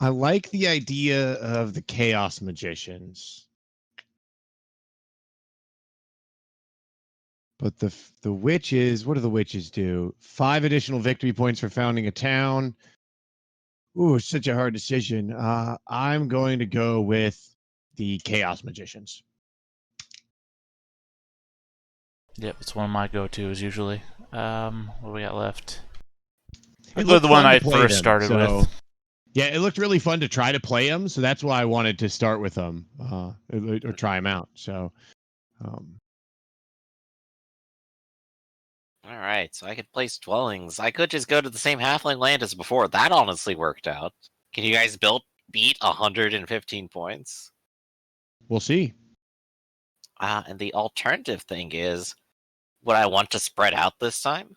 I like the idea of the Chaos Magicians. But the witches, what do the witches do? 5 additional victory points for founding a town. Ooh, it's such a hard decision. I'm going to go with the Chaos Magicians. Yep, it's one of my go-tos usually. What do we got left? It I'll go with the one I fun to play first them, started so with. yeah, it looked really fun to try to play them, so that's why I wanted to start with them or try them out. So, All right, so I could place dwellings. I could just go to the same halfling land as before. That honestly worked out. Can you guys beat 115 points? we'll see. And the alternative thing is, would I want to spread out this time?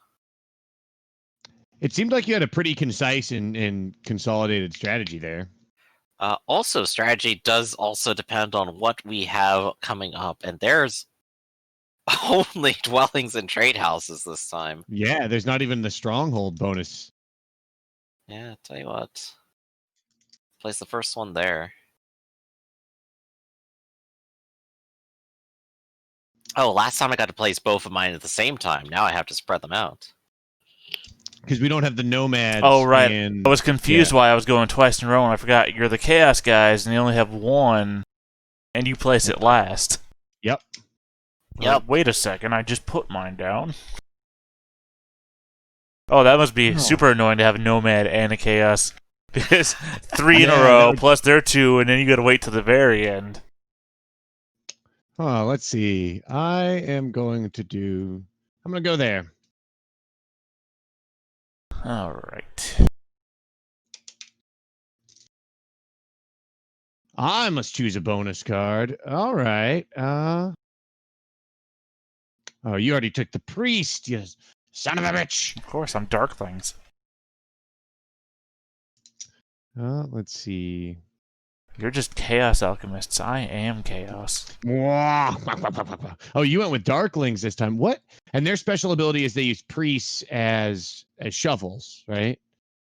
It seemed like you had a pretty concise and consolidated strategy there. Also, strategy does also depend on what we have coming up, and there's only dwellings and trade houses this time. Yeah, there's not even the stronghold bonus. Yeah, tell you what. Place the first one there. Oh, last time I got to place both of mine at the same time. Now I have to spread them out. Because we don't have the nomads. Oh, right. And, I was confused why I was going twice in a row, and I forgot you're the Chaos guys, and you only have one, and you place it last. Yep. Yep. Wait a second, I just put mine down. Oh, that must be super annoying to have a Nomad and a Chaos. Because 3 in a row, plus their 2, and then you gotta wait till the very end. Oh, let's see. I'm going to go there. Alright. I must choose a bonus card. All right. Oh, you already took the priest, you son of a bitch. Of course, I'm Darklings. Let's see. You're just Chaos Alchemists. I am Chaos. Oh, you went with Darklings this time. What? And their special ability is they use priests as shovels, right?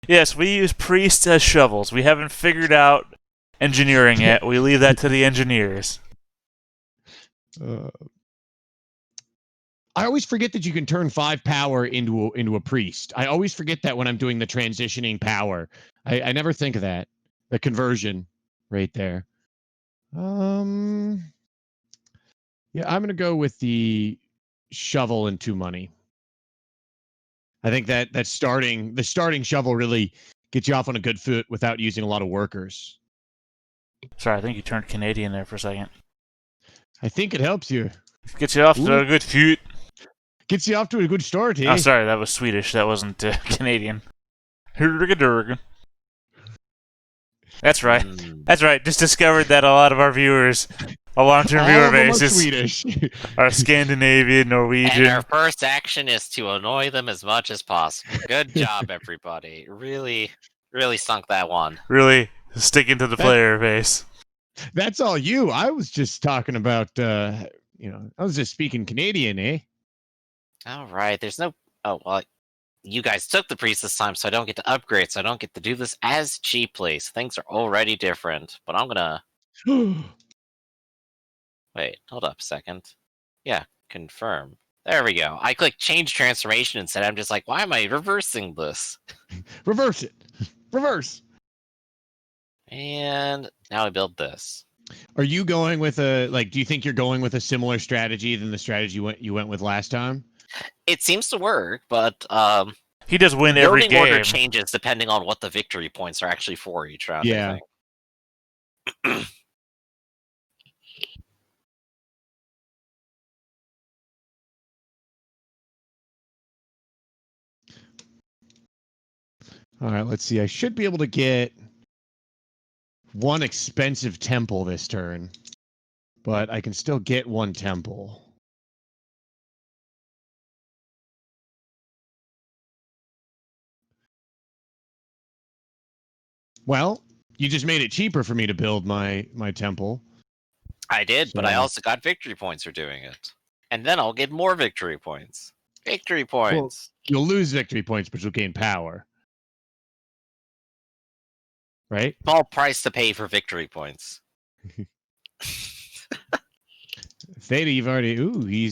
Yes, we use priests as shovels. We haven't figured out engineering yet. We leave that to the engineers. I always forget that you can turn 5 power into a priest. I always forget that when I'm doing the transitioning power. I never think of that. The conversion right there. Yeah, I'm gonna go with the shovel and 2 money. I think that the starting shovel really gets you off on a good foot without using a lot of workers. Sorry, I think you turned Canadian there for a second. I think it helps you. Gets you off to a good foot. Gets you off to a good start, eh? Oh, sorry, that was Swedish. That wasn't Canadian. That's right. That's right. Just discovered that a lot of our viewers, a long-term viewer base, is Swedish. are Scandinavian, Norwegian. And our first action is to annoy them as much as possible. Good job, everybody. Really, really sunk that one. Really sticking to the player base. That's all you. I was just talking about, I was just speaking Canadian, eh? All right. There's no. Oh, well, you guys took the priest this time, so I don't get to upgrade, so I don't get to do this as cheaply. So things are already different. But I'm gonna. Wait, hold up a second. Yeah, confirm. There we go. I click change transformation instead. I'm just like, why am I reversing this? Reverse it. Reverse. And now I build this. Are you going with do you think you're going with a similar strategy than the strategy you went with last time? It seems to work, but he does win every game. Building order changes depending on what the victory points are actually for each round. Yeah. I think. All right, let's see. I should be able to get one expensive temple this turn, but I can still get one temple. Well, you just made it cheaper for me to build my temple. I did, but I also got victory points for doing it. And then I'll get more victory points. Victory points. Well, you'll lose victory points, but you'll gain power. right? Small price to pay for victory points. Theta, you've already. Ooh, you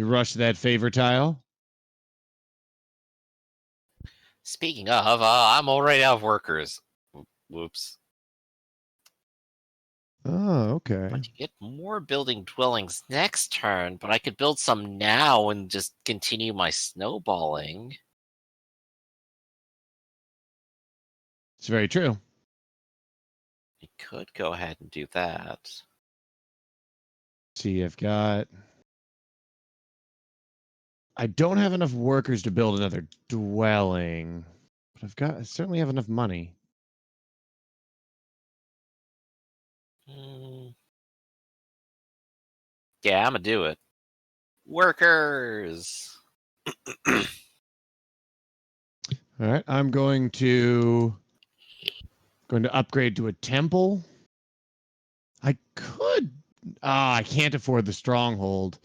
rushed that favor tile. Speaking of, I'm already out of workers. Whoops. Oh, okay. I could get more building dwellings next turn, but I could build some now and just continue my snowballing. It's very true. I could go ahead and do that. See, I don't have enough workers to build another dwelling, but I certainly have enough money. Yeah, I'm gonna do it. Workers! All right, I'm going to upgrade to a temple. I could. I can't afford the stronghold.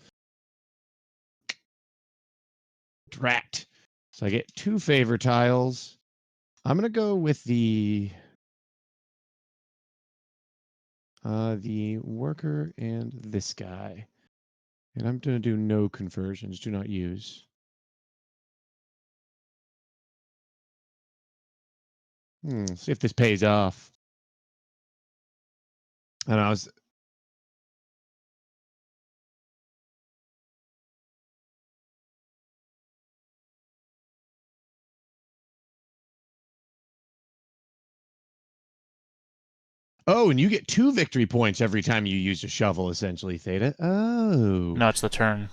Drat. So I get 2 favor tiles. I'm gonna go with the worker and this guy, and I'm gonna do no conversions. Do not use. See if this pays off. And I was. Oh, and you get 2 victory points every time you use a shovel, essentially, Theta. Oh. No, it's the turn.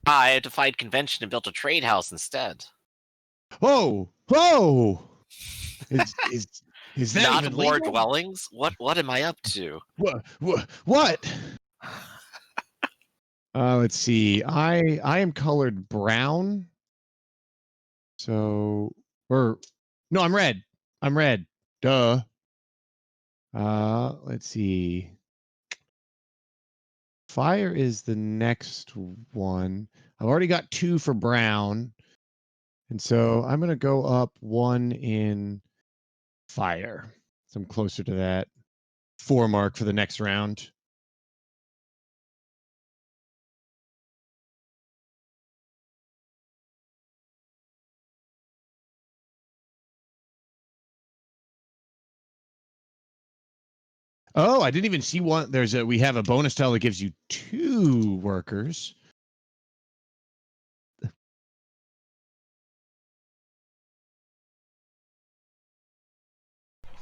I defied convention and built a trade house instead. Whoa! Whoa! Is that Not even more legal? dwellings? What am I up to? What? Let's see. I am colored brown. So, or no, I'm red. I'm red. Duh. Let's see. Fire is the next one. I've already got 2 for brown. And so I'm going to go up 1 in fire. So I'm closer to that 4 mark for the next round. Oh, I didn't even see one. We have a bonus tile that gives you 2 workers.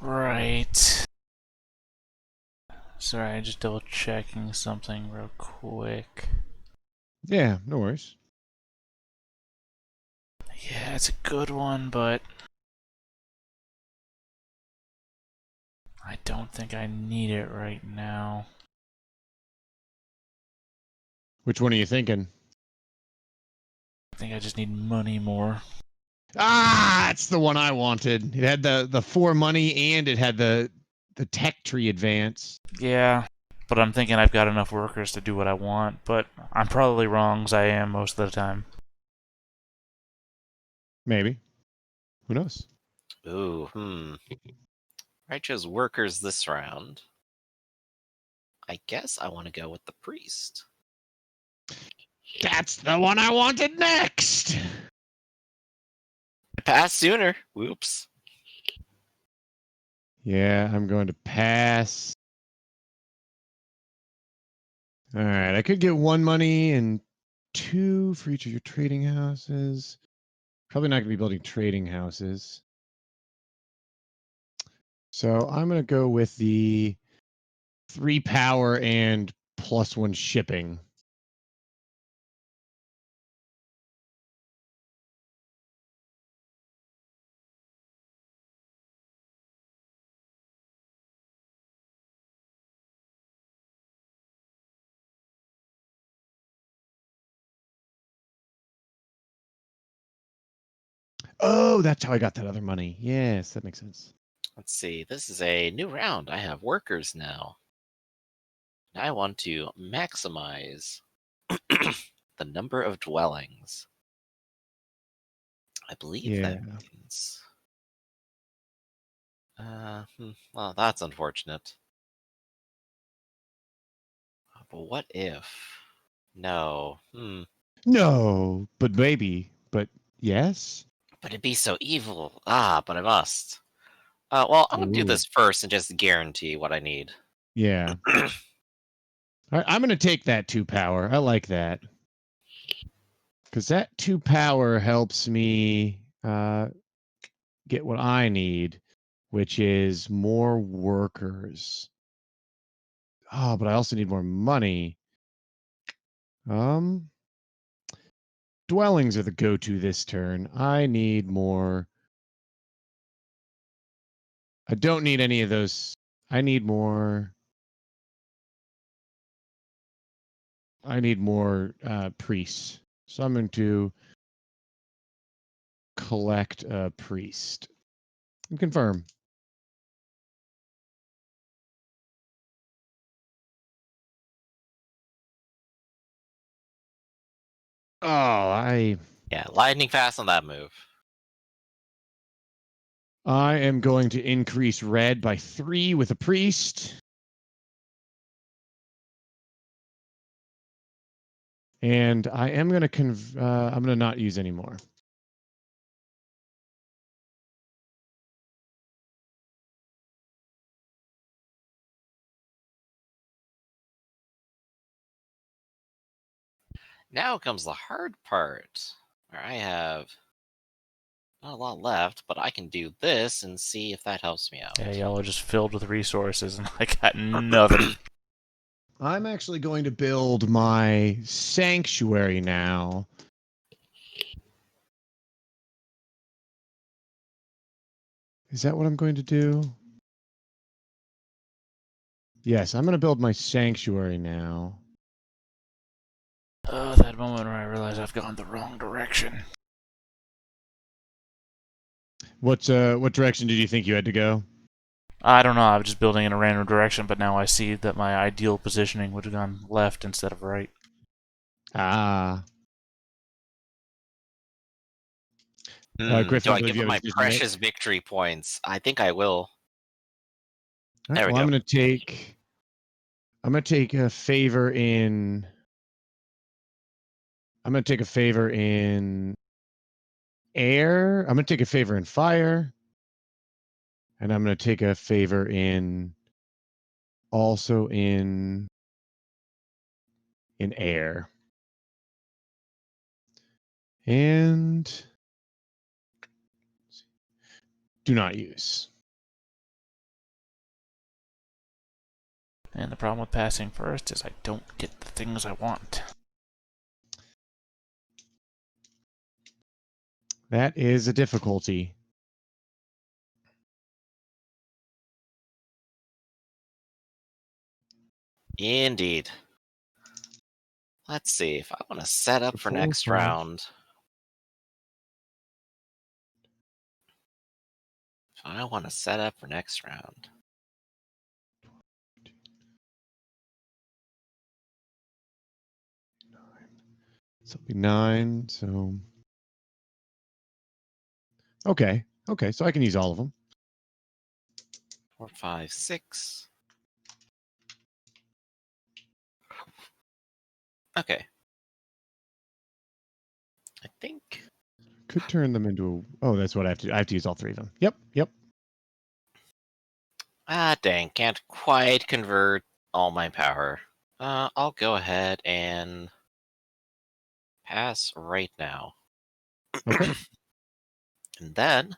Right. Sorry, I'm just double checking something real quick. Yeah, no worries. Yeah, it's a good one, but I don't think I need it right now. Which one are you thinking? I think I just need money more. Ah, it's the one I wanted. It had the 4 money and it had the tech tree advance. Yeah, but I'm thinking I've got enough workers to do what I want, but I'm probably wrong, as I am most of the time. Maybe. Who knows? Ooh, I chose workers this round. I guess I want to go with the priest. That's the one I wanted next. I passed sooner. Whoops. Yeah, I'm going to pass. All right, I could get 1 money and 2 for each of your trading houses. Probably not going to be building trading houses. So I'm going to go with the 3 power and +1 shipping. Oh, that's how I got that other money. Yes, that makes sense. Let's see. This is a new round. I have workers now. I want to maximize the number of dwellings. I believe Yeah. that means Well, that's unfortunate. But what if? No. No, but maybe. But yes. But it'd be so evil. But I must. Well, I'm gonna do Ooh. this first and just guarantee what I need. Yeah. All right, I'm gonna take that 2 power. I like that. Because that 2 power helps me get what I need, which is more workers. Oh, but I also need more money. Um, Dwellings are the go-to this turn. I need more. I don't need any of those. I need more. I need more priests. So I'm going to collect a priest and confirm. Oh, Yeah, lightning fast on that move. I am going to increase red by 3 with a priest. And I am going to I'm going to not use any more. Now comes the hard part, where I have not a lot left, but I can do this and see if that helps me out. Yeah, y'all are just filled with resources, and I got nothing. I'm actually going to build my sanctuary now. Is that what I'm going to do? Yes, I'm going to build my sanctuary now. Oh, that moment where I realize I've gone the wrong direction. What direction did you think you had to go? I don't know, I was just building in a random direction, but now I see that my ideal positioning would have gone left instead of right. Ah. Griffin, Do I I believe give you him have a my decision to make. precious victory points? I think I will. All right, There we well, go. I'm going to take a favor in. I'm going to take a favor in air. I'm going to take a favor in fire. And I'm going to take a favor in also in air. And do not use. And the problem with passing first is I don't get the things I want. That is a difficulty. Indeed. Let's see if I want to set up for 4, next 5. round. I want to set up for next round. So it'll be 9. So okay, so I can use all of them. 4, 5, 6. Okay. I think. Could turn them into a. Oh, that's what I have to do. I have to use all 3 of them. Yep. Dang, can't quite convert all my power. I'll go ahead and pass right now. Okay. And then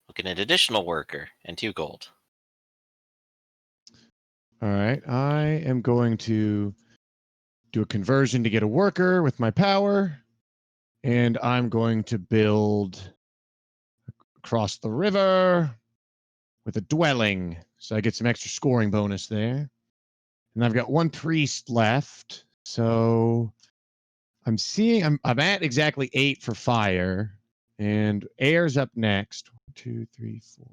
we'll get an additional worker and 2 gold. All right. I am going to do a conversion to get a worker with my power. And I'm going to build across the river with a dwelling. So I get some extra scoring bonus there. And I've got 1 priest left. So I'm at exactly 8 for fire. And air's up next. 1, 2, 3, 4.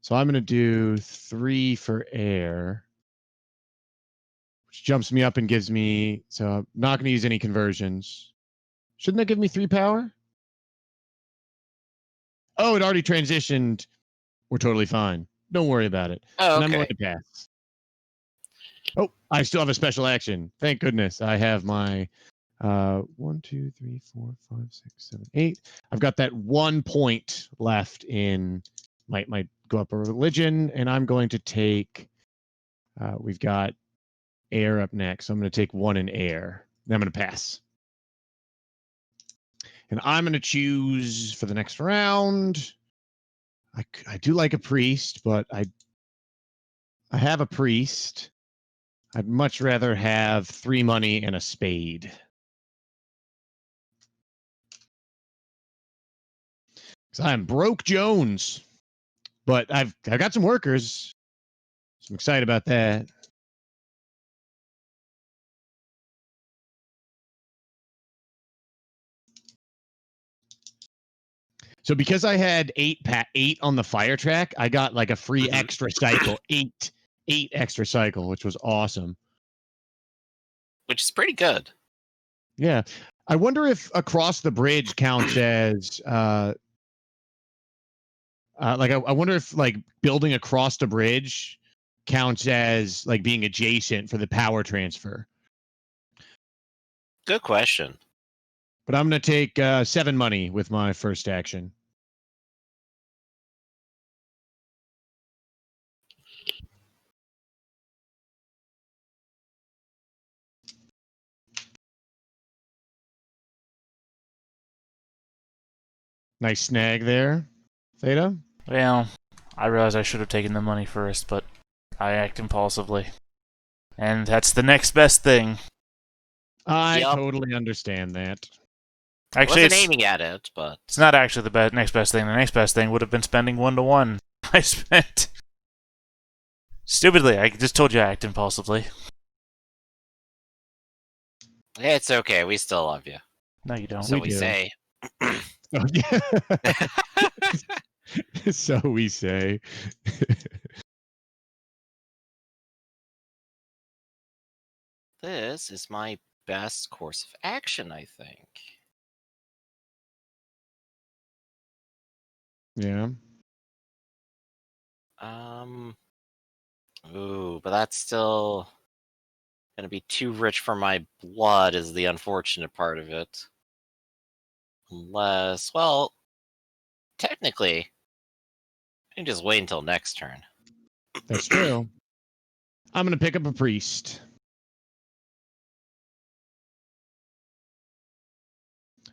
So I'm going to do 3 for air, which jumps me up and gives me. So I'm not going to use any conversions. Shouldn't that give me 3 power? Oh, it already transitioned. we're totally fine. Don't worry about it. Oh, And I'm going okay. to pass. Oh, I still have a special action. Thank goodness. I have my 1, 2, 3, 4, 5, 6, 7, 8. I've got that 1 point left in my go up a religion, and I'm going to take. We've got air up next. So I'm going to take 1 in air. Then I'm going to pass. And I'm going to choose for the next round. I do like a priest, but I have a priest. I'd much rather have 3 money and a spade. Because I'm broke Jones. But I've got some workers. So I'm excited about that. So because I had 8 on the fire track, I got like a free extra cycle, 8 extra cycle, which was awesome. Which is pretty good. Yeah. I wonder if across the bridge counts as like I wonder if like building across the bridge counts as like being adjacent for the power transfer. Good question. But I'm going to take 7 money with my first action. Nice snag there, Theta. Well, I realize I should have taken the money first, but I act impulsively. And that's the next best thing. I Yep. totally understand that. Actually, Wasn't aiming at it, but it's not actually the next best thing. The next best thing would have been spending 1 to 1. I spent. Stupidly, I just told you I act impulsively. it's okay. We still love you. No, you don't. So We we do. say. Oh, yeah. So we say. This is my best course of action, I think. Yeah. Ooh, but that's still gonna be too rich for my blood, is the unfortunate part of it. Unless, well, technically, I can just wait until next turn. That's true. I'm going to pick up a priest.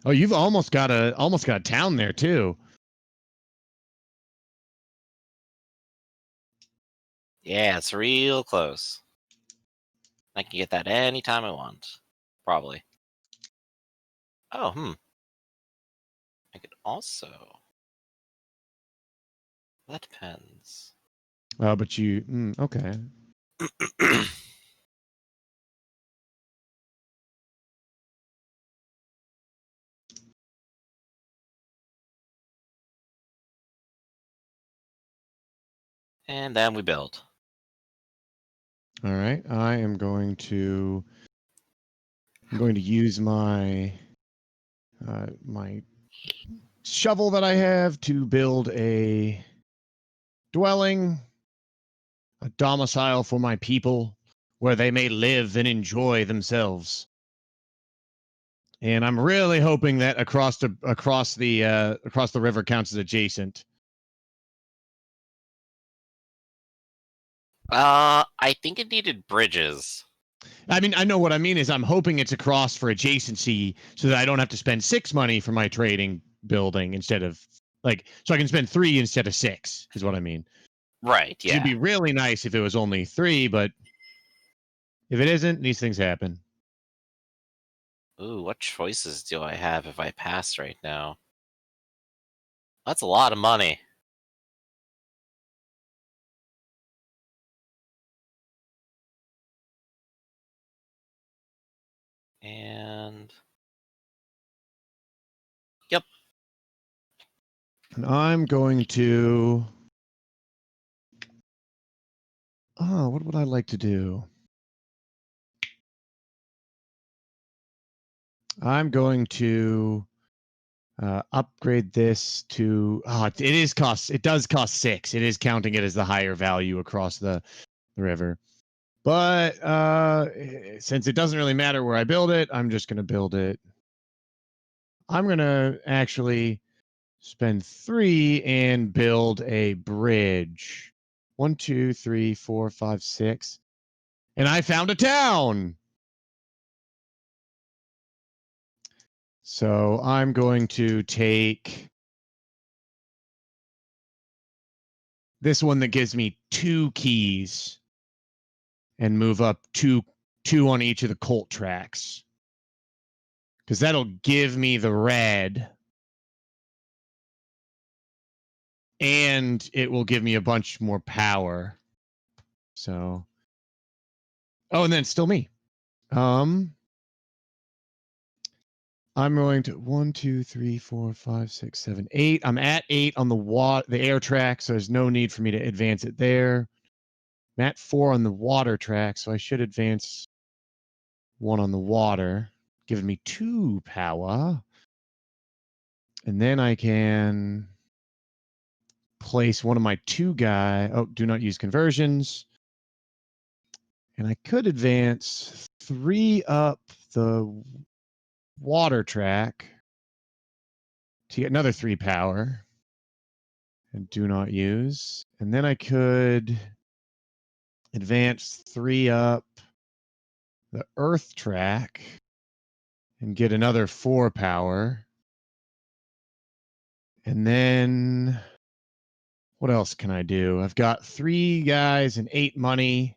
Oh, you've almost got a town there too. Yeah, it's real close. I can get that anytime I want. Probably. Oh, I could also. That depends. But you okay. And then we build. All right. I'm going to use my my shovel that I have to build a dwelling, a domicile for my people where they may live and enjoy themselves. And I'm really hoping that across the river counts as adjacent. I think it needed bridges. I mean, I know what I mean is I'm hoping it's across for adjacency so that I don't have to spend 6 money for my trading building instead of like so I can spend 3 instead of 6 is what I mean. Right, yeah. It'd be really nice if it was only 3, but if it isn't, these things happen. Ooh, what choices do I have if I pass right now? That's a lot of money. And yep. And I'm going to what would I like to do? I'm going to upgrade this to it does cost 6. It is counting it as the higher value across the river. But since it doesn't really matter where I build it, I'm just going to build it. I'm going to actually spend 3 and build a bridge. 1, 2, 3, 4, 5, 6. And I found a town. So I'm going to take this one that gives me 2 keys and move up two on each of the colt tracks. Because that'll give me the red. And it will give me a bunch more power. So. Oh, and then it's still me. I'm going to 1, 2, 3, 4, 5, 6, 7, 8. I'm at 8 on the air track, so there's no need for me to advance it there. I'm at 4 on the water track, so I should advance 1 on the water, giving me 2 power. And then I can place one of my 2 guy. Oh, do not use conversions. And I could advance 3 up the water track to get another 3 power. And do not use. And then I could advance 3 up the earth track and get another 4 power. And then what else can I do? I've got 3 guys and 8 money,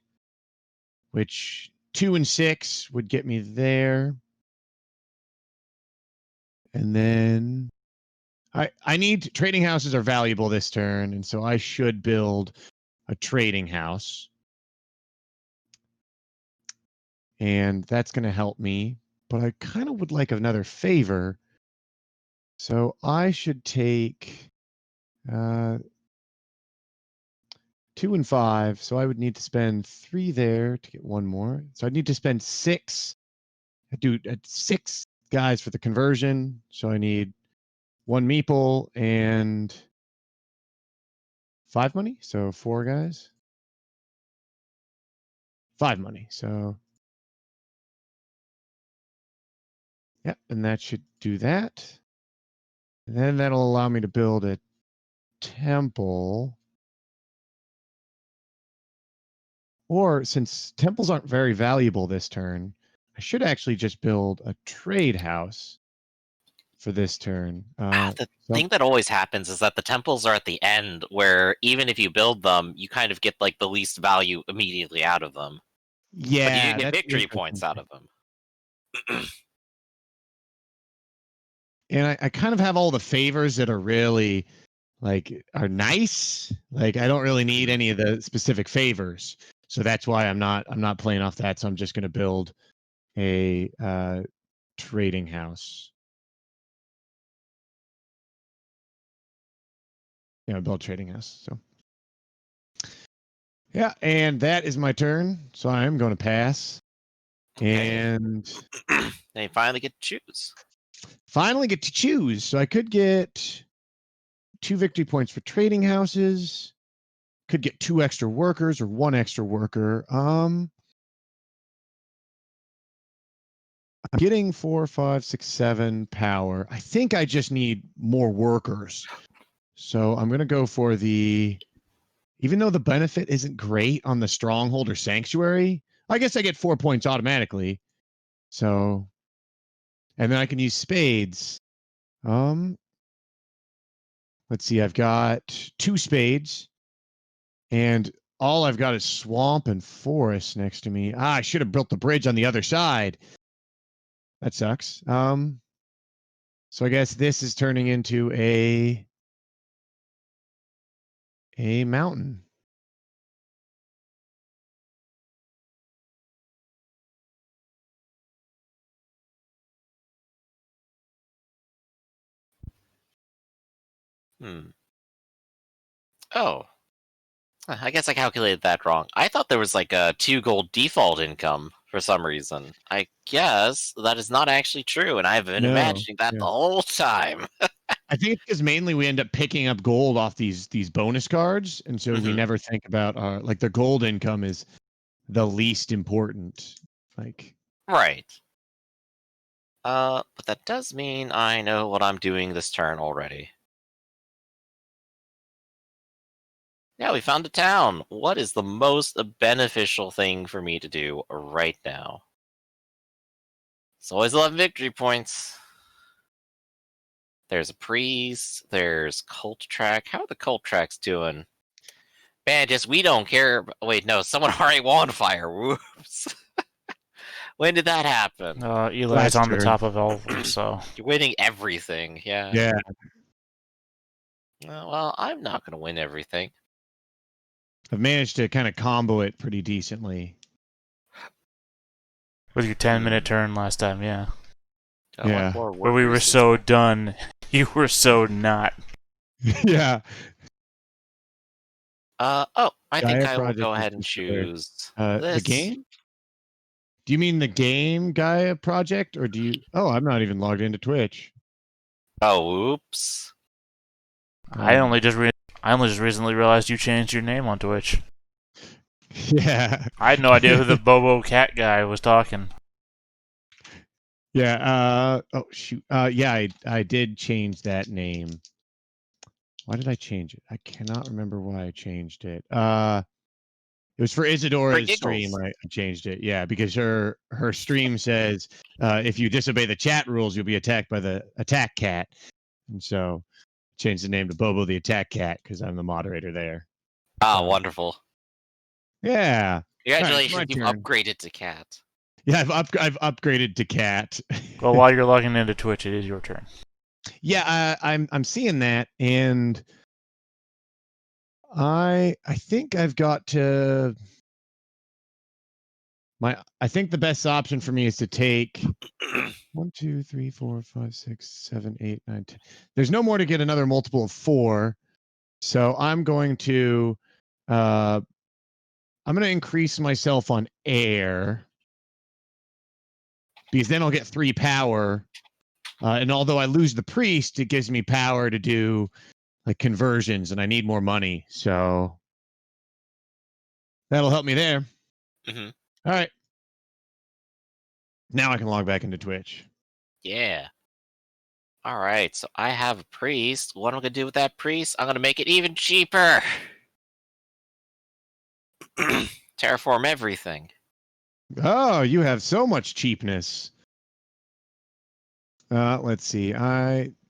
which 2 and 6 would get me there. And then I need trading houses are valuable this turn, and so I should build a trading house. And that's going to help me, but I kind of would like another favor. So I should take 2 and 5. So I would need to spend 3 there to get 1 more. So I'd need to spend 6. I do 6 guys for the conversion. So I need 1 meeple and 5 money. So 4 guys. 5 money. So yeah, and that should do that. And then that'll allow me to build a temple. Or since temples aren't very valuable this turn, I should actually just build a trade house for this turn. The thing that always happens is that the temples are at the end, where even if you build them, you kind of get like the least value immediately out of them. Yeah, but you do get victory points out of them. And I kind of have all the favors that are really are nice. Like I don't really need any of the specific favors. So that's why I'm not playing off that. So I'm just going to build a trading house. Yeah, build a trading house. So yeah, and that is my turn. So I'm going to pass. Okay. And they finally get to choose. So I could get 2 victory points for trading houses. Could get 2 extra workers or 1 extra worker. I'm getting 4, 5, 6, 7 power. I think I just need more workers. So I'm going to go for even though the benefit isn't great on the stronghold or sanctuary, I guess I get 4 points automatically. So, and then I can use spades. Let's see, I've got 2 spades and all I've got is swamp and forest next to me. I should have built the bridge on the other side. That sucks. So I guess this is turning into a mountain. Oh. I guess I calculated that wrong. I thought there was like a 2 gold default income for some reason. I guess that is not actually true, and I've been imagining that the whole time. I think it's because mainly we end up picking up gold off these bonus cards, and so we Mhm. never think about our like the gold income is the least important. Like, Right. But that does mean I know what I'm doing this turn already. Yeah, we found a town. What is the most beneficial thing for me to do right now? It's always 11 victory points. There's a priest. There's cult track. How are the cult tracks doing? Man, just we don't care. Wait, no, someone already won fire. Whoops. When did that happen? Eli's last on the turn. top of all of them, so You're winning everything. Yeah. Yeah, Well, I'm not going to win everything. I've managed to kind of combo it pretty decently. with your 10-minute turn last time, yeah. I want Yeah. more Where we were workers. so done, you were so not. Yeah. Oh, I think Gaia I will Project go is ahead and considered choose the this. game. Do you mean the game Gaia Project, or do you? Oh, I'm not even logged into Twitch. Oh, oops. I only just recently realized you changed your name on Twitch. Yeah. I had no idea who the Bobo Cat guy was talking. Yeah. Oh shoot. Yeah. I did change that name. Why did I change it? I cannot remember why I changed it. It was for For Isadora's stream. giggles. I changed it. Yeah, because her stream says if you disobey the chat rules, you'll be attacked by the attack cat, and so changed the name to Bobo the Attack Cat because I'm the moderator there. Ah, So wonderful. yeah. All right, it's my Congratulations, you've turn. upgraded to cat. Yeah, I've upgraded to cat. Well, while you're logging into Twitch, it is your turn. Yeah, I'm seeing that, and I think I've got to I think the best option for me is to take 1, 2, 3, 4, 5, 6, 7, 8, 9, 10. There's no more to get another multiple of 4, so uh I'm gonna increase myself on air because then I'll get 3 power. And although I lose the priest, it gives me power to do like conversions, and I need more money, so that'll help me there. Hmm. All right, now I can log back into Twitch. Yeah. Alright, so I have a priest. What am I going to do with that priest? I'm going to make it even cheaper. Terraform everything. Oh, you have so much cheapness. Let's see.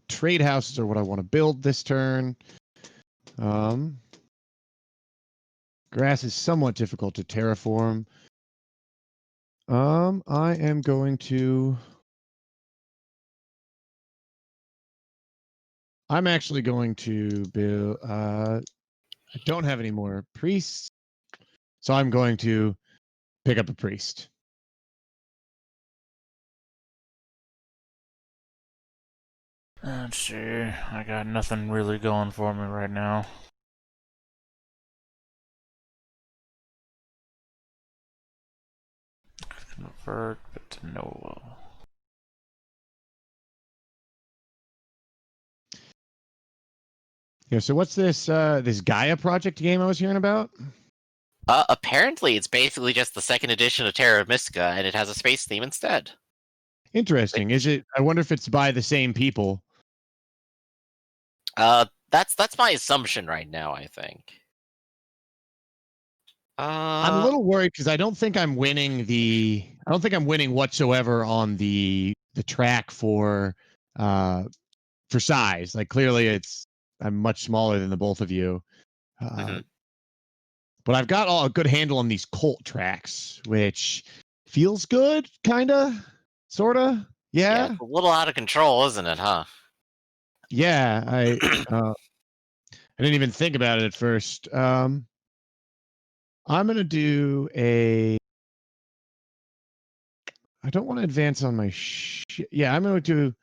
Trade houses are what I want to build this turn. Grass is somewhat difficult to terraform. I am going to. I'm actually going to build. I don't have any more priests, so I'm going to pick up a priest. Let's see. I got nothing really going for me right now. Convert, but to no. Yeah. So what's this Gaia project game I was hearing about? Apparently, it's basically just the second edition of Terra Mystica, and it has a space theme instead. Interesting. Is it? I wonder if it's by the same people. That's my assumption right now, I think. I'm a little worried because I don't think I'm winning I don't think I'm winning whatsoever on the track for size. Like clearly I'm much smaller than the both of you. Mhm. But I've got a good handle on these cult tracks, which feels good, kinda, sorta. Yeah, Yeah. it's a little out of control, isn't it, huh? Yeah. I didn't even think about it at first. I'm gonna do a I don't want to advance on my yeah, I'm going to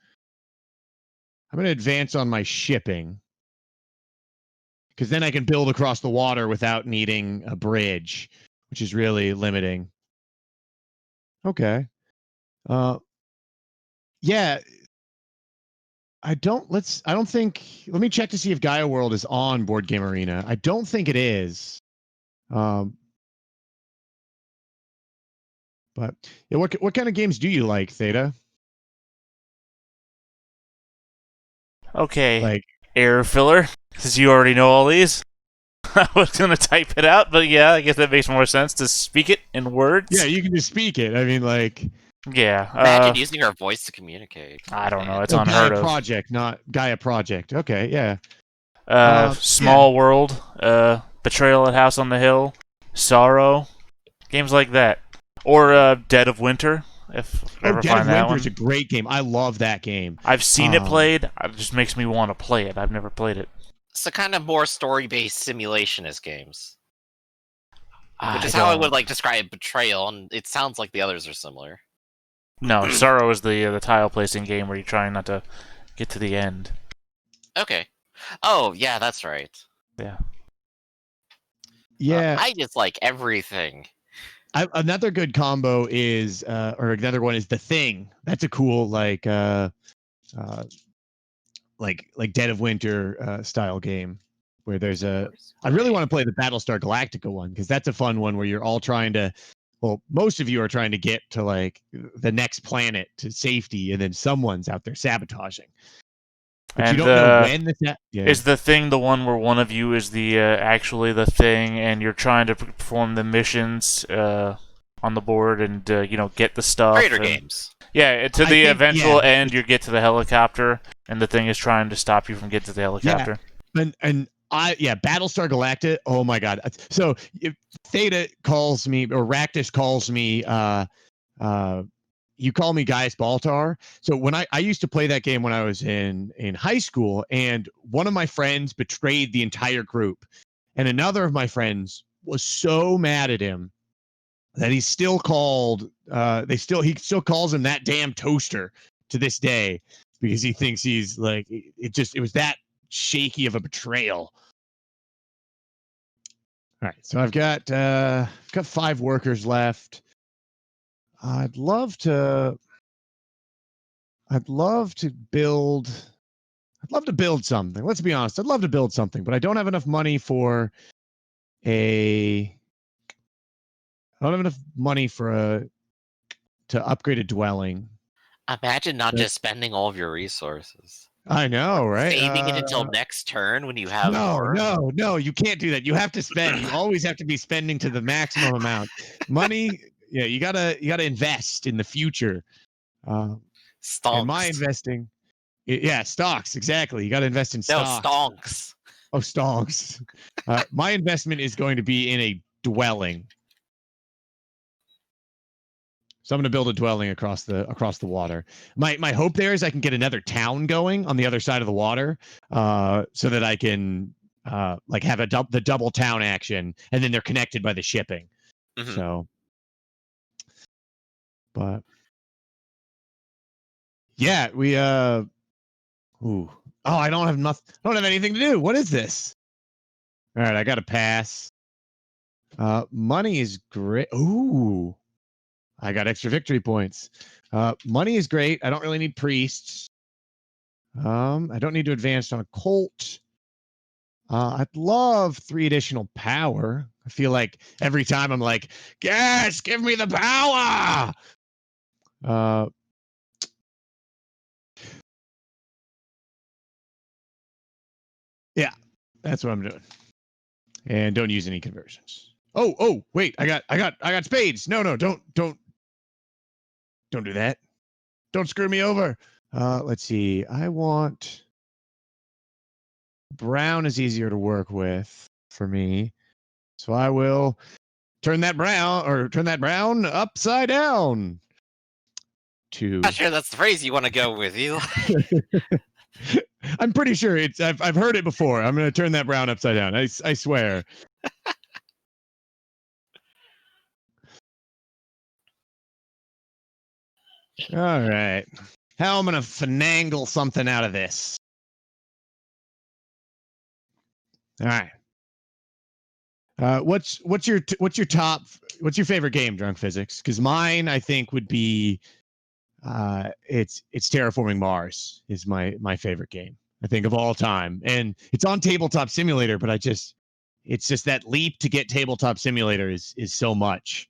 advance on my shipping because then I can build across the water without needing a bridge, which is really limiting. Okay. Yeah, I don't. I don't think. Let me check to see if Gaia World is on Board Game Arena. I don't think it is. Um, but yeah, what kind of games do you like, Theta? Okay, Like, air filler, since you already know all these. I was gonna type it out, but yeah, I guess that makes more sense to speak it in words. yeah, you can just speak it. I mean, like, Yeah. Imagine using our voice to communicate. I don't know. Man. It's oh, Gaia unheard of. Project, not Gaia Project. Okay, yeah. Yeah. Small World, Betrayal at House on the Hill, Sorrow, games like that, or Dead of Winter. If I Oh, ever Dead of find that Winter is a one, great game. I love that game. I've seen it played. It just makes me want to play it. I've never played it. So kind of more story-based simulationist games, which is I how I don't. would like describe Betrayal, and it sounds like the others are similar. No, Sorrow is the tile placing game where you're trying not to get to the end. Okay. Oh yeah, that's right. Yeah. Yeah. I just like everything. Another good combo is, or another one is The Thing. That's a cool like Dead of Winter style game where there's a. I really want to play the Battlestar Galactica one because that's a fun one where you're all trying to. Well, most of you are trying to get to like the next planet to safety, and then someone's out there sabotaging. But you And don't know when the is the Thing the one where one of you is the actually the Thing, and you're trying to perform the missions on the board and get the stuff. Raider and, games. Yeah, to I the think, eventual yeah, end, you get to the helicopter, and the Thing is trying to stop you from getting to the helicopter. and Battlestar Galactica. Oh my god! So if Theta calls me or Raktis calls me, you call me Gaius Baltar. So when I used to play that game when I was in high school, and one of my friends betrayed the entire group, and another of my friends was so mad at him that he still called. He still calls him that damn toaster to this day because he thinks he's like it was that shaky of a betrayal. All right, so I've got 5 workers left. I'd love to build. I'd love to build something. Let's be honest. I'd love to build something, but I don't have enough money for a. I don't have enough money for to upgrade a dwelling. Imagine not just spending all of your resources. I know, right? Saving it until next turn when you have No, more. no, you can't do that. You have to spend. You always have to be spending to the maximum amount. Money, yeah, you gotta invest in the future. And my Stonks. investing, yeah, stocks, exactly. You got to invest in No, stocks. stonks. Oh, stonks. My investment is going to be in a dwelling. So I'm going to build a dwelling across the water. My hope there is I can get another town going on the other side of the water, so that I can like have the double town action, and then they're connected by the shipping. Mhm. So, but yeah, we ooh, oh, I don't have nothing. I don't have anything to do. What is this? All right, I got to pass. Money is great. Ooh. I got extra victory points. Money is great. I don't really need priests. I don't need to advance on a cult. I'd love 3 additional power. I feel like every time I'm like, yes, give me the power. Yeah, that's what I'm doing. And don't use any conversions. Oh, wait, I got spades. No, don't do that. Don't screw me over. Let's see. I want brown is easier to work with for me. So I will turn that brown upside down. Not sure that's the phrase you want to go with, Eli. I'm pretty sure I've heard it before. I'm going to turn that brown upside down. I swear. All right. How I'm going to finagle something out of this. All right. What's your favorite game, Drunk Physics? Because mine, I think, would be it's Terraforming Mars is my favorite game, I think, of all time. And it's on Tabletop Simulator, but it's just that leap to get Tabletop Simulator is so much.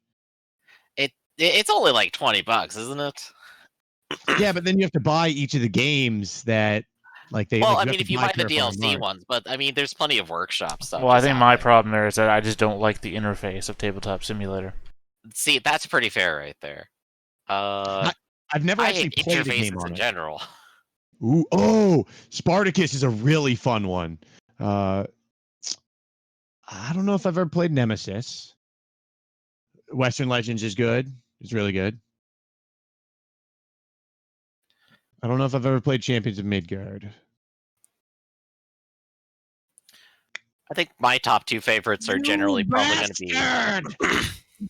It's only like $20, isn't it? Yeah, but then you have to buy each of the games that Well, I you have mean, to if you buy buy the Terraforming DLC Mars. ones, but I mean, there's plenty of workshop stuff. Well, I just think out my there. problem there is that I just don't like the interface of Tabletop Simulator. See, that's pretty fair right there. I've never I actually hate played a game interfaces on in it. general. Ooh, oh, Spartacus is a really fun one. I don't know if I've ever played Nemesis. Western Legends is good. It's really good. I don't know if I've ever played Champions of Midgard. I think my top two favorites are generally probably going to be.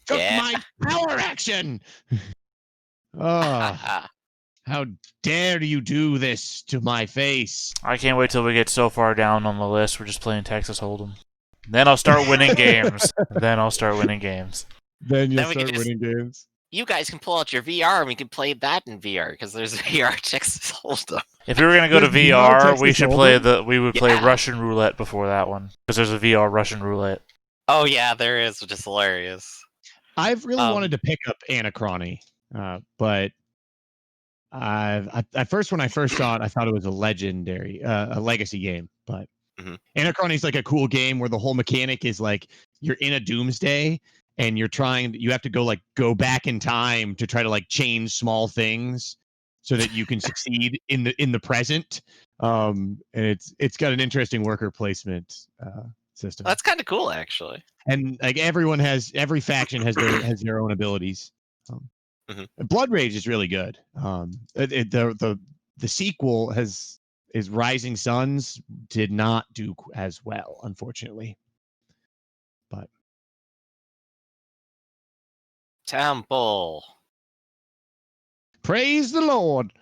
Took Yeah. my power action. Oh, how dare you do this to my face? I can't wait till we get so far down on the list. We're just playing Texas Hold'em. Then I'll start winning games. Then you'll Then we start can just- winning games. You guys can pull out your VR and we can play that in VR because there's VR Texas Hold'em. If we were gonna go to There's VR VR, Texas we should play Hold'em? we would play Yeah. Russian roulette before that one because there's a VR Russian roulette. Oh yeah, there is, which is hilarious. I've really Um, wanted to pick up Anachrony, but at first, when I first saw it, I thought it was a legacy game. But Mhm. Anachrony is like a cool game where the whole mechanic is like you're in a doomsday and you have to go back in time to try to like change small things so that you can succeed in the present. And it's got an interesting worker placement system. That's kind of cool, actually. And like every faction has their own abilities. Blood Rage is really good. The sequel is Rising Suns did not do as well, unfortunately. But Temple. praise the Lord.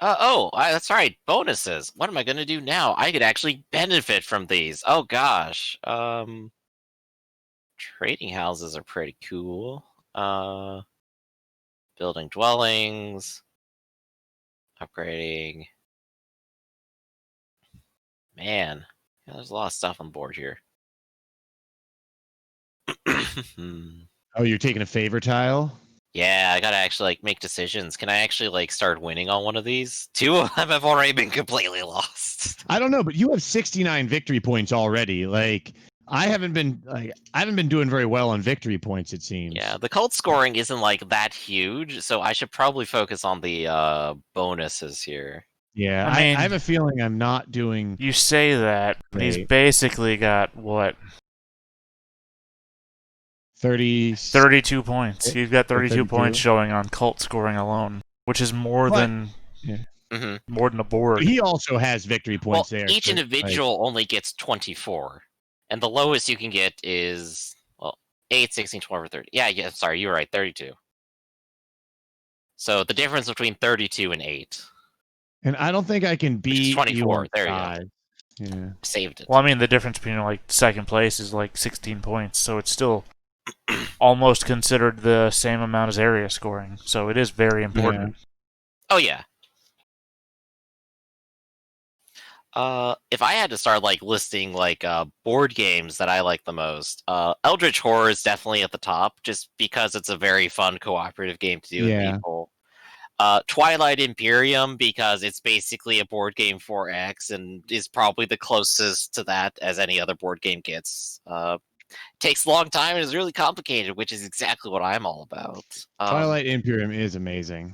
That's right. Bonuses. What am I going to do now? I could actually benefit from these. Oh gosh. Trading houses are pretty cool. Building dwellings. Upgrading. Man, yeah, there's a lot of stuff on board here. Oh, you're taking a favor tile? Yeah, I gotta actually make decisions. Can I actually start winning on one of these? Two of them have already been completely lost. I don't know, but you have 69 victory points already. Like I haven't been doing very well on victory points, it seems. Yeah, the cult scoring isn't that huge, so I should probably focus on the bonuses here. Yeah, I mean, I have a feeling I'm not doing. You say that, but he's Great. basically got what? 32 points. You've got 32 points showing on cult scoring alone, which is more than a board. He also has victory points there. Each individual only gets 24, and the lowest you can get is 8, 16, 12, or 30. Yeah. Sorry, you were right. 32. So the difference between 32 and 8. And I don't think I can beat 24. There you go. Yeah. Saved it. Well, I mean, the difference between second place is 16 points, so it's still almost considered the same amount as area scoring. So it is very important. Oh yeah. If I had to start listing board games that I like the most, Eldritch Horror is definitely at the top, just because it's a very fun cooperative game to do with people. Twilight Imperium, because it's basically a board game 4X and is probably the closest to that as any other board game gets. Takes a long time and is really complicated, which is exactly what I'm all about. Twilight Imperium is amazing.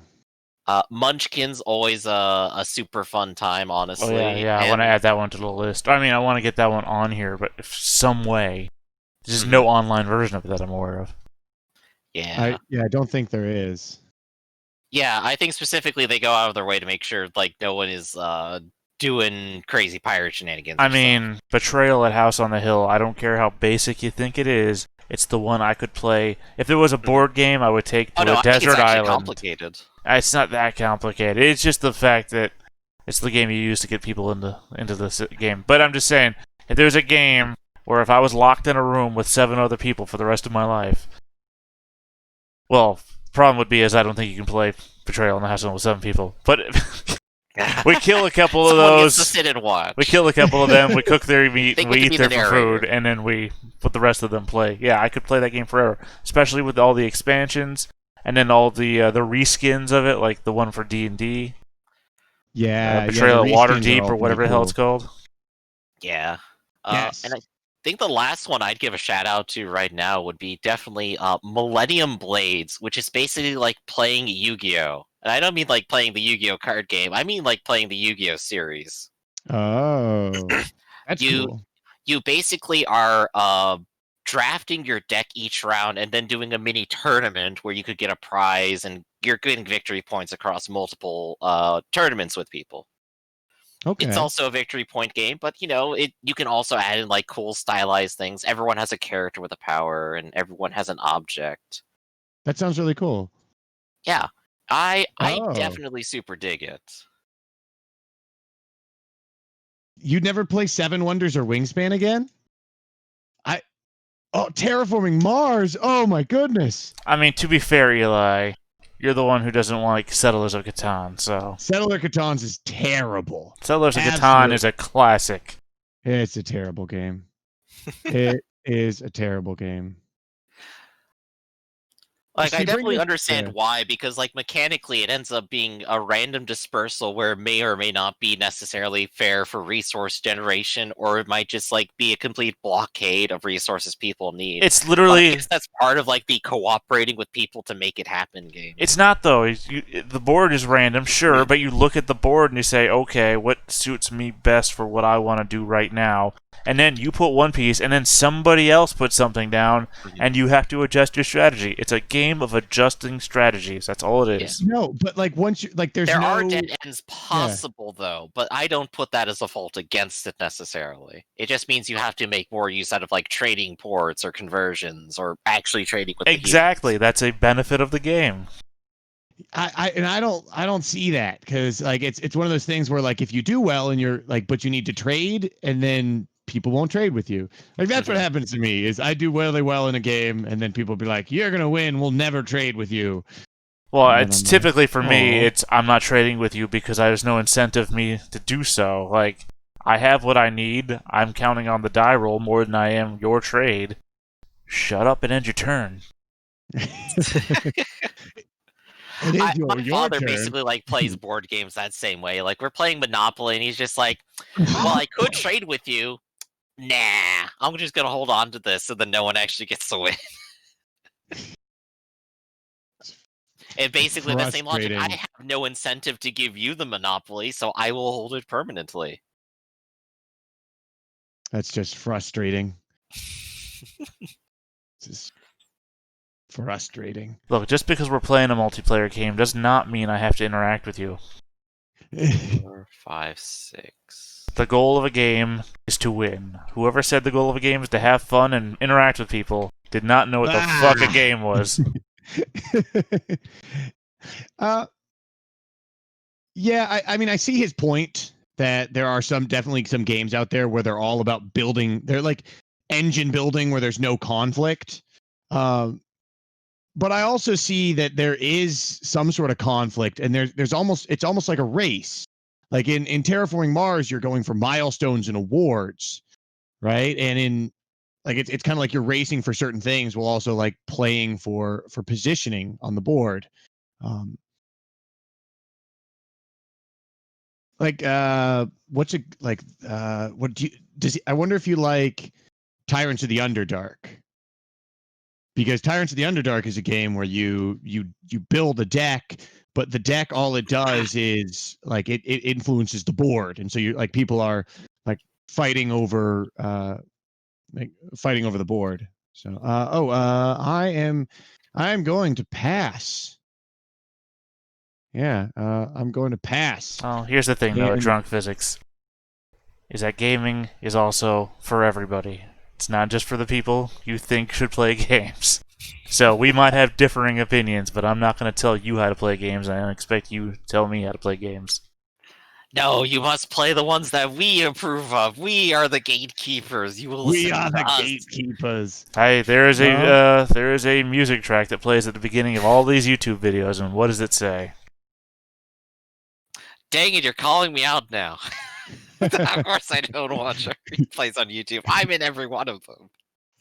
Munchkin's always a super fun time, honestly. Oh, yeah. I want to add that one to the list. I mean, I want to get that one on here, but if some way, there's no online version of it that I'm aware of. Yeah. I don't think there is. Yeah, I think specifically they go out of their way to make sure no one is doing crazy pirate shenanigans. I mean, Betrayal at House on the Hill, I don't care how basic you think it is, it's the one I could play. If there was a board game, I would take to a desert island. Complicated. It's not that complicated. It's just the fact that it's the game you use to get people into this game. But I'm just saying, if there's a game where if I was locked in a room with 7 other people for the rest of my life, well, problem would be is I don't think you can play Betrayal in the House with 7 people. But we kill a couple of Someone those. gets to sit and watch. We kill a couple of them. We cook their meat. They And get we to eat be their the narrator. food, and then we put the rest of them play. Yeah, I could play that game forever, especially with all the expansions and then all the reskins of it, like the one for D&D. Yeah, Betrayal the at reskins are Waterdeep all or whatever the pretty hell it's cool. called. Yeah. Yes. And I think the last one I'd give a shout out to right now would be definitely Millennium Blades, which is basically like playing Yu-Gi-Oh! And I don't mean like playing the Yu-Gi-Oh! Card game. I mean like playing the Yu-Gi-Oh! Series. Oh, that's You cool. you basically are drafting your deck each round and then doing a mini tournament where you could get a prize and you're getting victory points across multiple tournaments with people. Okay. It's also a victory point game, but you can also add in like cool stylized things. Everyone has a character with a power, and everyone has an object. That sounds really cool. Yeah, I Oh. definitely super dig it. You'd never play Seven Wonders or Wingspan again? Terraforming Mars. Oh my goodness. I mean, to be fair, Eli, you're the one who doesn't like Settlers of Catan, so Settler Catans is terrible. Settlers of Catan Absolute- is a classic. It's a terrible game. It is a terrible game. Like, I See, bring definitely this- understand yeah. why, because like mechanically it ends up being a random dispersal where it may or may not be necessarily fair for resource generation, or it might just like be a complete blockade of resources people need. It's But I literally... guess that's part of like the cooperating with people to make it happen game. It's not, though. The board is random, sure, but you look at the board and you say, okay, what suits me best for what I want to do right now? And then you put one piece, and then somebody else puts something down, and you have to adjust your strategy. It's a game of adjusting strategies. That's all it is. No, but like once you like, there's There no. are dead ends possible though, but I don't put that as a fault against it necessarily. It just means you have to make more use out of like trading ports or conversions or actually trading with Exactly. the humans. That's a benefit of the game. I don't see that, because like it's one of those things where like if you do well and you're like, but you need to trade, and then people won't trade with you. Like that's what happens to me is I do really well in a game, and then people be like, you're gonna win, we'll never trade with you. Well, And it's I'm like, typically for me, "Aw." it's I'm not trading with you because there's no incentive me to do so. Like, I have what I need. I'm counting on the die roll more than I am your trade. Shut up and end your turn. It is My your father turn. basically like plays board games that same way. Like we're playing Monopoly, and he's just like, "Well, I could trade with you. Nah, I'm just gonna hold on to this, so that no one actually gets to win." And basically the same logic. I Frustrating. have no incentive to give you the Monopoly, so I will hold it permanently. That's just frustrating. Just frustrating. Look, just because we're playing a multiplayer game does not mean I have to interact with you. 4, 5, 6. The goal of a game is to win. Whoever said the goal of a game is to have fun and interact with people did not know what the fuck a game was. Yeah, I mean, I see his point that there are definitely some games out there where they're all about building. They're like engine building where there's no conflict. But I also see that there is some sort of conflict, and it's almost like a race. Like in Terraforming Mars, you're going for milestones and awards, right? And in like it's kind of like you're racing for certain things while also like playing for positioning on the board. What's it like? What do you I wonder if you like Tyrants of the Underdark? Because Tyrants of the Underdark is a game where you build a deck, but the deck, all it does is like it influences the board, and so you like people are like fighting over the board. So I am going to pass. Yeah, I'm going to pass. Oh, here's the thing, though, And- drunk physics. Is that gaming is also for everybody. It's not just for the people you think should play games. So we might have differing opinions, but I'm not going to tell you how to play games, and I don't expect you to tell me how to play games. No, you must play the ones that we approve of. We are the gatekeepers. You will listen We are to the us. gatekeepers. Hey, there is Well- a music track that plays at the beginning of all these YouTube videos, and what does it say? Dang it, you're calling me out now. Of course I don't watch replays on YouTube. I'm in every one of them.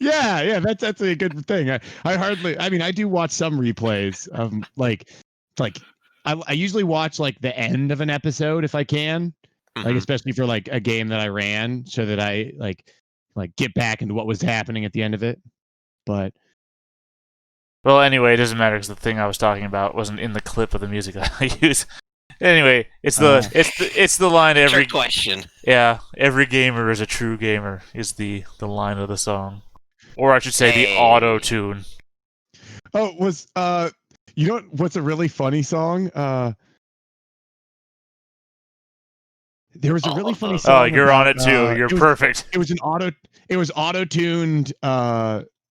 Yeah, that's a good thing. I mean, I do watch some replays. Like I usually watch like the end of an episode if I can, like Mhm. especially for like a game that I ran, so that I like get back into what was happening at the end of it. But Well, anyway, it doesn't matter because the thing I was talking about wasn't in the clip of the music that I use. Anyway, it's the line every Trick question. every gamer is a true gamer is the line of the song, or I should say the Hey. auto tune. oh, you know what's a really funny song? There was a All really of funny them. Oh, song you're on about it too. You're it was perfect. it was auto tuned.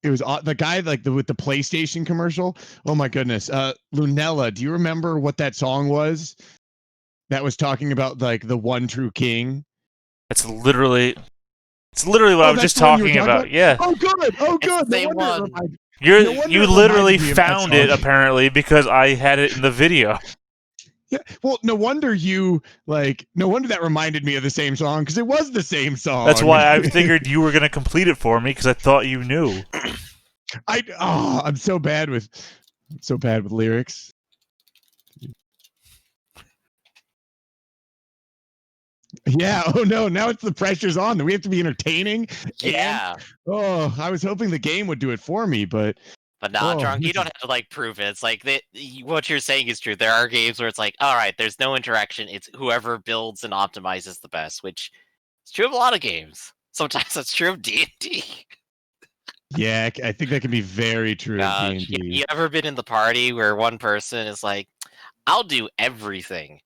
It was the guy like with the PlayStation commercial. Oh my goodness. Lunella, do you remember what that song was? That was talking about like the one true king. It's literally what I Oh, was that's just the one you were talking talking about. about. Yeah, Oh, good. Oh, It's good. the same one. No wonder you it literally reminded me of that found it song. apparently because I had it in the video. Yeah. Well, no wonder no wonder that reminded me of the same song because it was the same song. That's why I figured you were gonna complete it for me because I thought you knew. I'm so bad with lyrics. Yeah. Oh no. Now it's the pressure's on. We have to be entertaining. Yeah. And I was hoping the game would do it for me, but But nah, oh, Drunk, you don't have to like prove it. It's like what you're saying is true. There are games where it's like, all right, there's no interaction. It's whoever builds and optimizes the best, which is true of a lot of games. Sometimes that's true of D&D. yeah, I think that can be very true of You D&D. ever been in the party where one person is like, "I'll do everything."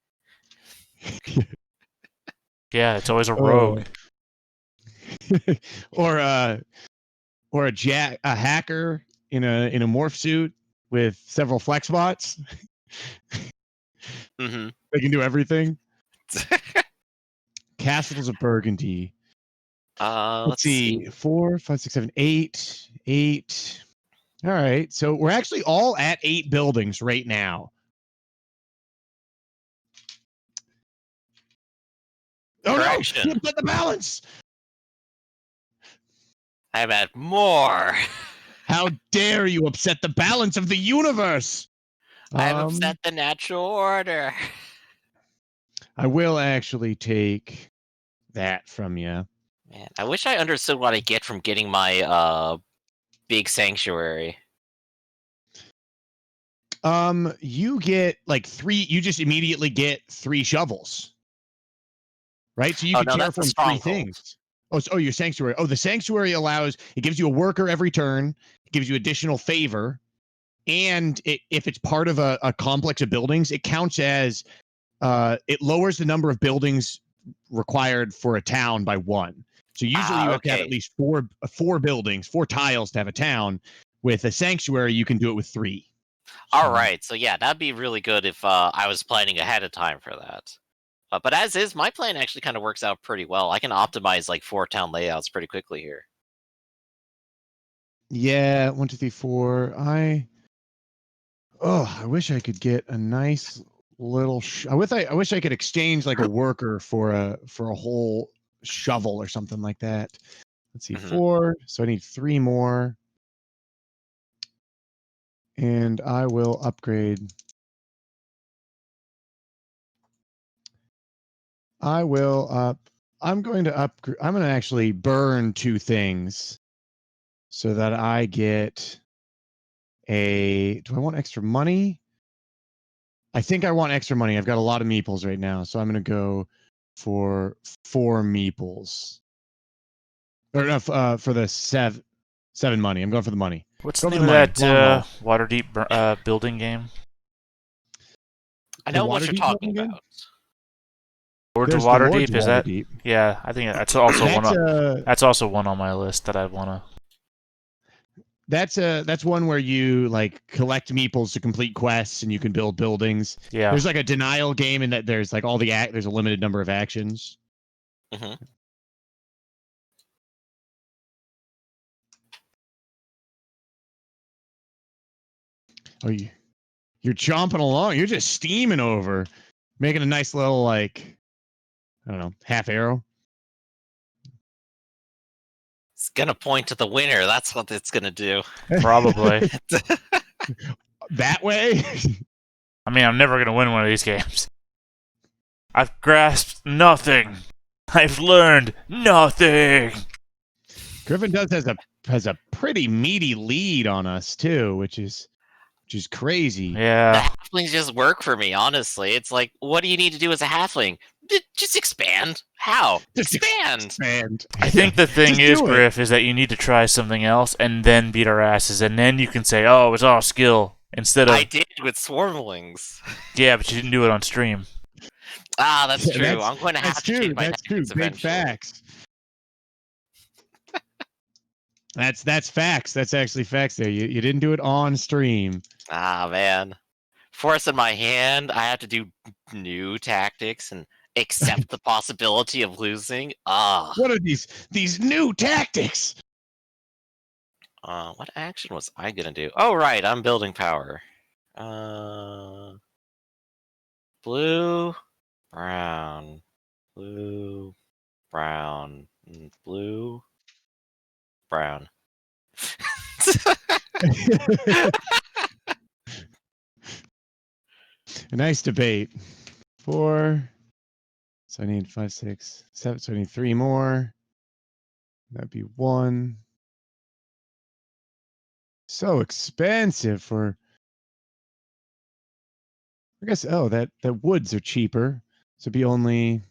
Yeah, it's always a rogue. or a hacker in a morph suit with several flex bots. Mm-hmm. They can do everything. Castles of Burgundy. Let's see. 4, 5, 6, 7, 8. 8. All right. So we're actually all at 8 buildings right now. Oh Correction. no! You upset the balance. I'm at more. How dare you upset the balance of the universe? I've upset the natural order. I will actually take that from you. Man, I wish I understood what I get from getting my big sanctuary. You get like 3. You just immediately get 3 shovels, right? So you Oh can no, that's a terraform 3 stronghold. things. Your sanctuary. Oh, the sanctuary it gives you a worker every turn. It gives you additional favor, and if it's part of a complex of buildings, it counts as it lowers the number of buildings required for a town by 1. So usually you have to have at Okay. least 4 buildings, 4 tiles to have a town. With a sanctuary, you can do it with 3. All right, so yeah, that'd be really good if I was planning ahead of time for that. But as is, my plan actually kind of works out pretty well. I can optimize like 4 town layouts pretty quickly here. Yeah, 1, 2, 3, 4. I wish I could get a nice little. I wish I could exchange like a worker for a whole shovel or something like that. Let's see, 4. So I need 3 more, and I will upgrade. I will up. I'm going to upgrade. I'm going to actually burn 2 things so that I get a. Do I want extra money? I think I want extra money. I've got a lot of meeples right now, so I'm going to go for 4 meeples. Or enough for the 7 money. I'm going for the money. What's Go the for name the of money. Long haul. that Waterdeep building game? I The know what you're Waterdeep talking building game? about. Lord to There's the Lord Waterdeep, to is that? Waterdeep. Yeah, I think that's also That's that's also one on my list that I wanna. that's one where you like collect meeples to complete quests and you can build buildings. Yeah. There's like a denial game in that there's like there's a limited number of actions. Mm-hmm. Oh, you're chomping along. You're just steaming over. Making a nice little, like, I don't know, half arrow. It's gonna point to the winner. That's what it's gonna do. Probably. That way? I mean, I'm never gonna win one of these games. I've grasped nothing. I've learned nothing. Griffin has a pretty meaty lead on us too, which is crazy. The Yeah. halflings just work for me, honestly. It's like, what do you need to do as a halfling? Just expand. How? Just Expand. And I think the thing Just is, do it. Griff, is that you need to try something else and then beat our asses, and then you can say, "Oh, it's all skill." Instead of I did with swarmlings. yeah, but you didn't do it on stream. Ah, that's Yeah, true. I'm going to have That's to true. change my That's true. tactics Big eventually. facts. That's facts. That's actually facts there. You didn't do it on stream. Ah, man. Force in my hand, I have to do new tactics and accept the possibility of losing. Ah. What are these new tactics? What action was I gonna do? Oh, right, I'm building power. Blue, brown, blue, brown, blue, brown. A nice debate. 4. So I need 5, 6, 7. So I need 3 more. That'd be 1. So expensive for. I guess. Oh, that woods are cheaper. So it'd be only.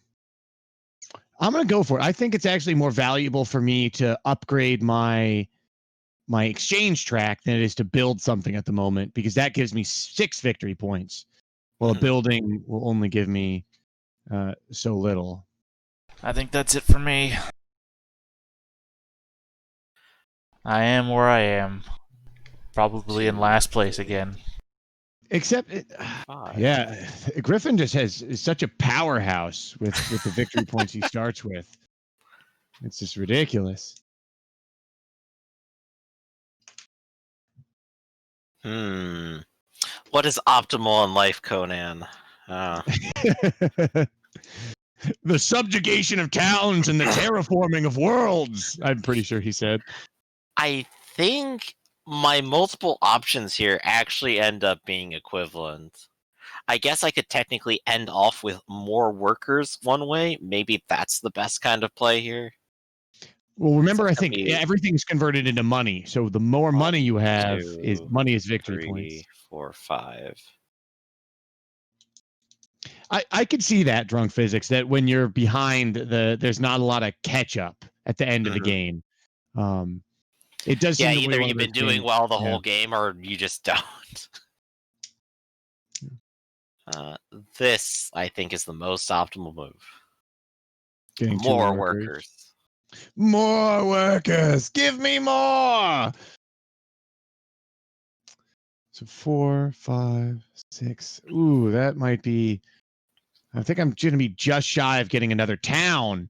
I'm gonna go for it. I think it's actually more valuable for me to upgrade my exchange track than it is to build something at the moment, because that gives me 6 victory points. Well, a building will only give me so little. I think that's it for me. I am where I am. Probably in last place again. Except, Five. yeah, Griffin just is such a powerhouse with the victory points he starts with. It's just ridiculous. What is optimal in life, Conan? The subjugation of towns and the terraforming of worlds, I'm pretty sure he said. I think my multiple options here actually end up being equivalent. I guess I could technically end off with more workers one way. Maybe that's the best kind of play here. Well, remember, I It's gonna think be everything's converted into money. So the more money you have is 2, money is victory 3, points. 4, 5. I could see that, drunk physics, that when you're behind, there's not a lot of catch up at the end of the game. It does seem Yeah, to be either one you've of those been doing games- well the yeah. whole game or you just don't. This, I think, is the most optimal move. Getting two More workers. More workers. Give me more. So 4, 5, 6. Ooh, that might be. I think I'm going to be just shy of getting another town.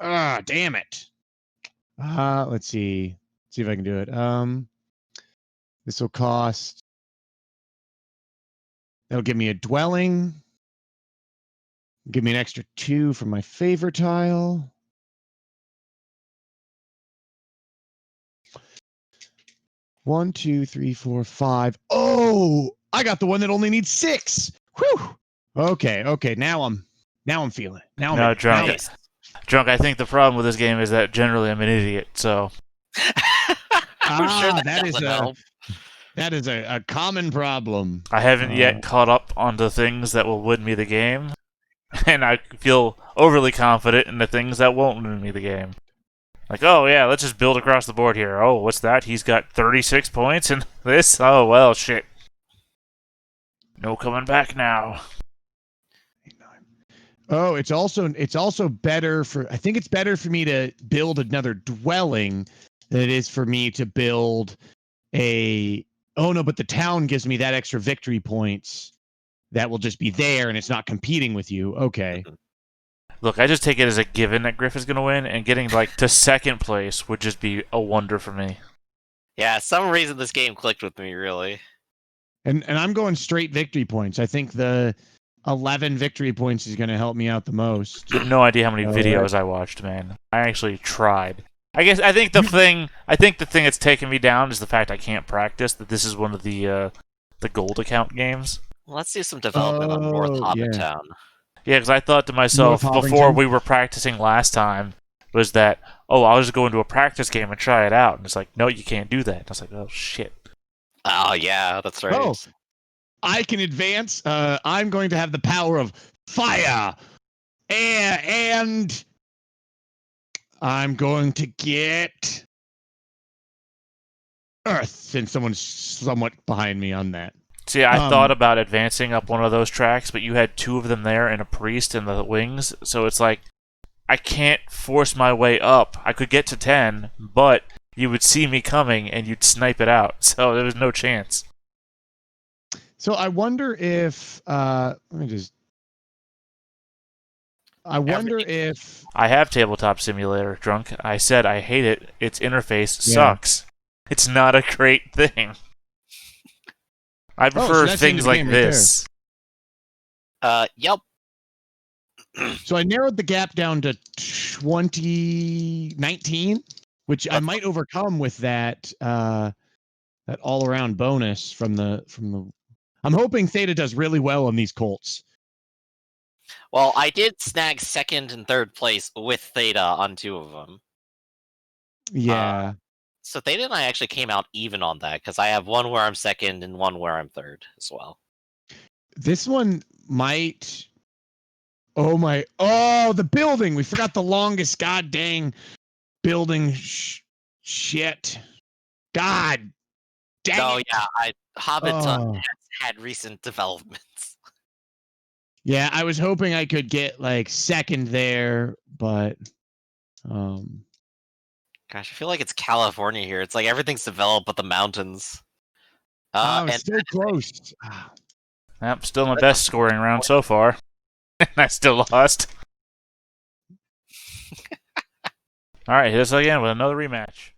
Ah, damn it. Let's see. See if I can do it. This will cost. That'll give me a dwelling. Give me an extra 2 from my favor tile. One, 2, 3, 4, 5. Oh, I got the one that only needs 6. Whew. Okay. Now I'm feeling it. Now I'm No, in it. drunk. Now Nice. Drunk, I think the problem with this game is that generally I'm an idiot, so I'm sure that that is doesn't help. that is a common problem. I haven't yet caught up on the things that will win me the game, and I feel overly confident in the things that won't win me the game. Like, oh yeah, let's just build across the board here. Oh, what's that? He's got 36 points in this? Oh, well, shit. No coming back now. Oh, it's also better for. I think it's better for me to build another dwelling than it is for me to build a. Oh no, but the town gives me that extra victory points. That will just be there, and it's not competing with you. Okay. Look, I just take it as a given that Griff is going to win, and getting like to second place would just be a wonder for me. Yeah, some reason this game clicked with me, really. And I'm going straight victory points. I think the 11 victory points is going to help me out the most. You have no idea how many videos I watched, man. I actually tried. I think the thing that's taken me down is the fact I can't practice. That this is one of the gold account games. Let's do some development on North Hobbit Town. Yeah, because I thought to myself before we were practicing last time was that, I'll just go into a practice game and try it out. And it's like, no, you can't do that. And I was like, oh, shit. Oh, yeah, that's right. Oh, I can advance. I'm going to have the power of fire. And I'm going to get earth, since someone's somewhat behind me on that. See, I thought about advancing up one of those tracks, but you had 2 of them there and a priest in the wings, so it's like, I can't force my way up. I could get to 10, but you would see me coming and you'd snipe it out, so there was no chance. So I wonder if, I wonder if... I have Tabletop Simulator, Drunk. I said I hate it. Its interface sucks. It's not a great thing. I prefer things like this. Yep. So I narrowed the gap down to 2019, which I might overcome with that that all-around bonus from the. I'm hoping Theta does really well on these Colts. Well, I did snag 2nd and 3rd place with Theta on 2 of them. Yeah. So Theta and I actually came out even on that, because I have one where I'm 2nd and one where I'm 3rd as well. This one might... Oh, the building! We forgot the longest goddamn building shit. God dang it. Yeah, Hobbit had recent developments. Yeah, I was hoping I could get, 2nd there, but... Gosh, I feel like it's California here. It's like everything's developed but the mountains. I'm still close. Yep, still my best scoring round so far. And I still lost. Alright, hit us again with another rematch.